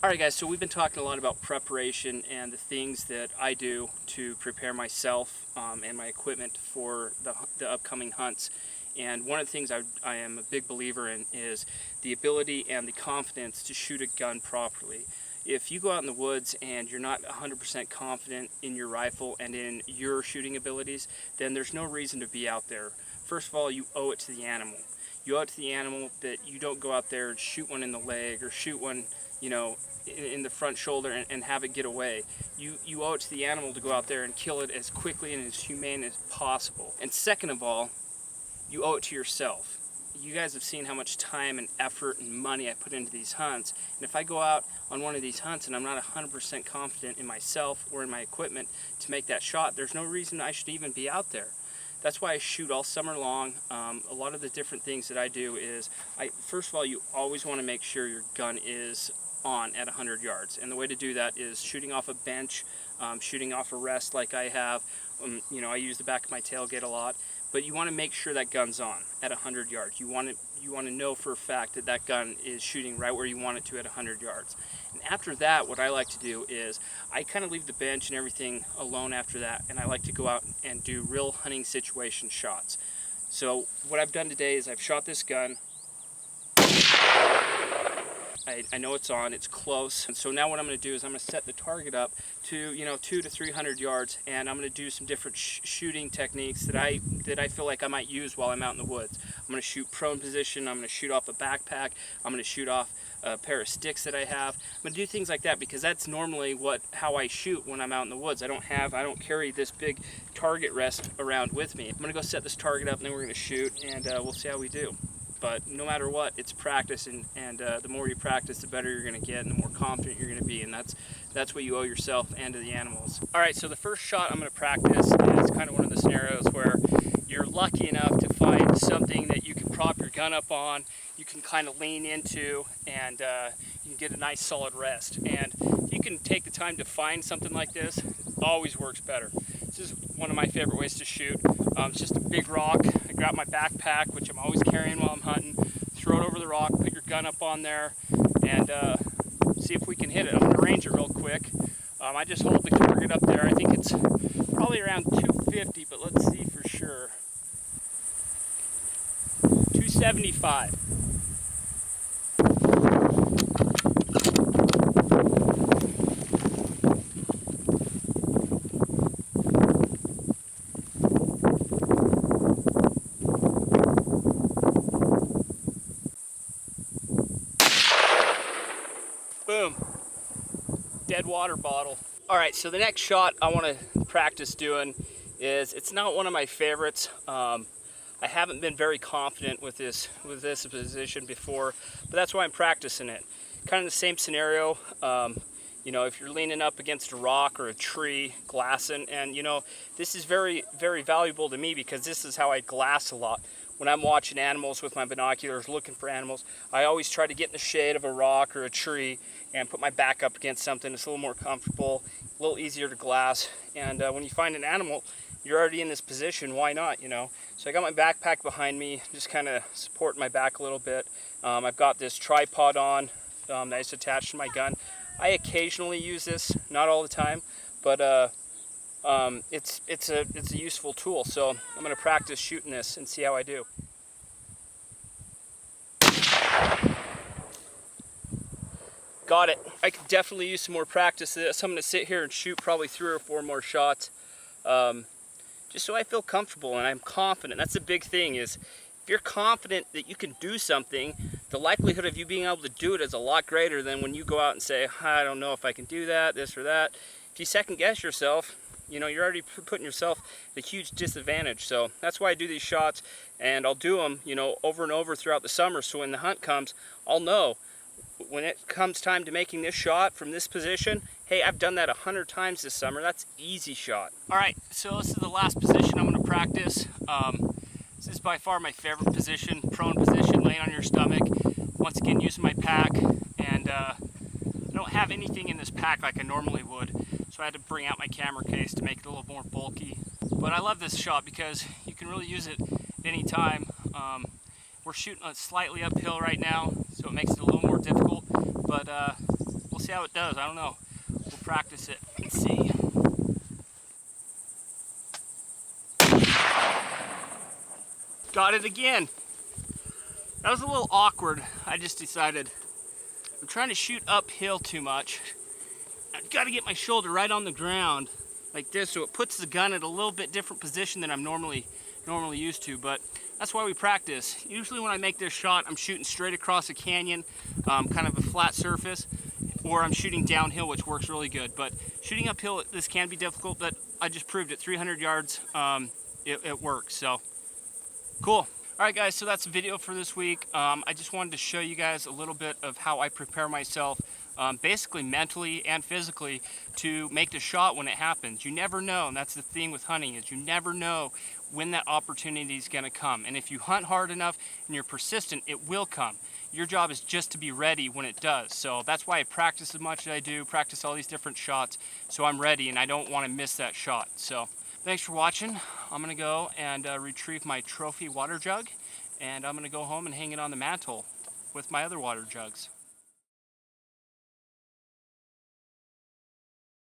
Alright guys, so we've been talking a lot about preparation and the things that I do to prepare myself and my equipment for the upcoming hunts. And one of the things I am a big believer in is the ability and the confidence to shoot a gun properly. If you go out in the woods and you're not 100% confident in your rifle and in your shooting abilities, then there's no reason to be out there. First of all, you owe it to the animal. You owe it to the animal that you don't go out there and shoot one in the leg or shoot one, you know, in the front shoulder and have it get away. You owe it to the animal to go out there and kill it as quickly and as humane as possible. And second of all, you owe it to yourself. You guys have seen how much time and effort and money I put into these hunts, and if I go out on one of these hunts and I'm not 100% confident in myself or in my equipment to make that shot, there's no reason I should even be out there. That's why I shoot all summer long. A lot of the different things that I do is, first of all, you always want to make sure your gun is on at 100 yards, and the way to do that is shooting off a bench, shooting off a rest like I have. You know, I use the back of my tailgate a lot, but you want to make sure that gun's on at 100 yards. You want to know for a fact that that gun is shooting right where you want it to at 100 yards. And after that, what I like to do is I kind of leave the bench and everything alone after that, and I like to go out and do real hunting situation shots. So what I've done today is I've shot this gun. I know it's on, it's close, and so now what I'm going to do is I'm going to set the target up to, you know, 200 to 300 yards, and I'm going to do some different shooting techniques that I feel like I might use while I'm out in the woods. I'm going to shoot prone position, I'm going to shoot off a backpack, I'm going to shoot off a pair of sticks that I have. I'm going to do things like that because that's normally how I shoot when I'm out in the woods. I don't carry this big target rest around with me. I'm going to go set this target up, and then we're going to shoot, and we'll see how we do. But no matter what, it's practice, and the more you practice, the better you're going to get, and the more confident you're going to be, and that's what you owe yourself and to the animals. All right, so the first shot I'm going to practice is kind of one of the scenarios where you're lucky enough to find something that you can prop your gun up on, you can kind of lean into, and you can get a nice solid rest. And if you can take the time to find something like this, it always works better. This is one of my favorite ways to shoot. It's just a big rock. I grab my backpack, which I'm always carrying while I'm hunting, throw it over the rock, put your gun up on there, and see if we can hit it. I'm going to range it real quick. I just hold the target up there. I think it's probably around 250, but let's see for sure. 275. Boom. Dead water bottle. All right, so the next shot I want to practice doing is, it's not one of my favorites. I haven't been very confident with this position before, but that's why I'm practicing it. Kind of the same scenario. You know, if you're leaning up against a rock or a tree, glassing, and you know, this is very, very valuable to me because this is how I glass a lot. When I'm watching animals with my binoculars, looking for animals, I always try to get in the shade of a rock or a tree and put my back up against something that's a little more comfortable, a little easier to glass. And when you find an animal, you're already in this position, why not, you know? So I got my backpack behind me, just kind of supporting my back a little bit. I've got this tripod on that's attached to my gun. I occasionally use this, not all the time, but it's a useful tool. So I'm going to practice shooting this and see how I do. Got it. I could definitely use some more practice of this. I'm going to sit here and shoot probably 3 or 4 more shots, just so I feel comfortable and I'm confident. That's the big thing, is if you're confident that you can do something, the likelihood of you being able to do it is a lot greater than when you go out and say, I don't know if I can do that, this or that. If you second guess yourself, you know, you're already putting yourself at a huge disadvantage. So that's why I do these shots, and I'll do them, you know, over and over throughout the summer. So when the hunt comes, I'll know when it comes time to making this shot from this position, hey, I've done that 100 times this summer. That's easy shot. All right, so this is the last position I'm going to practice. This is by far my favorite position, prone position, laying on your stomach. Once again, using my pack, and I don't have anything in this pack like I normally would, so I had to bring out my camera case to make it a little more bulky. But I love this shot because you can really use it at any time. We're shooting slightly uphill right now, so it makes it a little more difficult, but We'll see how it does. I don't know. We'll practice it and see. Got it again. That was a little awkward. I just decided I'm trying to shoot uphill too much. I've got to get my shoulder right on the ground like this, so it puts the gun at a little bit different position than I'm normally used to, but that's why we practice. Usually when I make this shot, I'm shooting straight across a canyon, kind of a flat surface, or I'm shooting downhill, which works really good. But shooting uphill, this can be difficult, but I just proved at 300 yards, it works, so cool. All right, guys, so that's the video for this week. I just wanted to show you guys a little bit of how I prepare myself, basically mentally and physically, to make the shot when it happens. You never know, and that's the thing with hunting, is you never know when that opportunity is going to come. And if you hunt hard enough and you're persistent, it will come. Your job is just to be ready when it does. So that's why I practice as much as I do, practice all these different shots, so I'm ready and I don't want to miss that shot. So thanks for watching. I'm going to go and retrieve my trophy water jug, and I'm going to go home and hang it on the mantle with my other water jugs.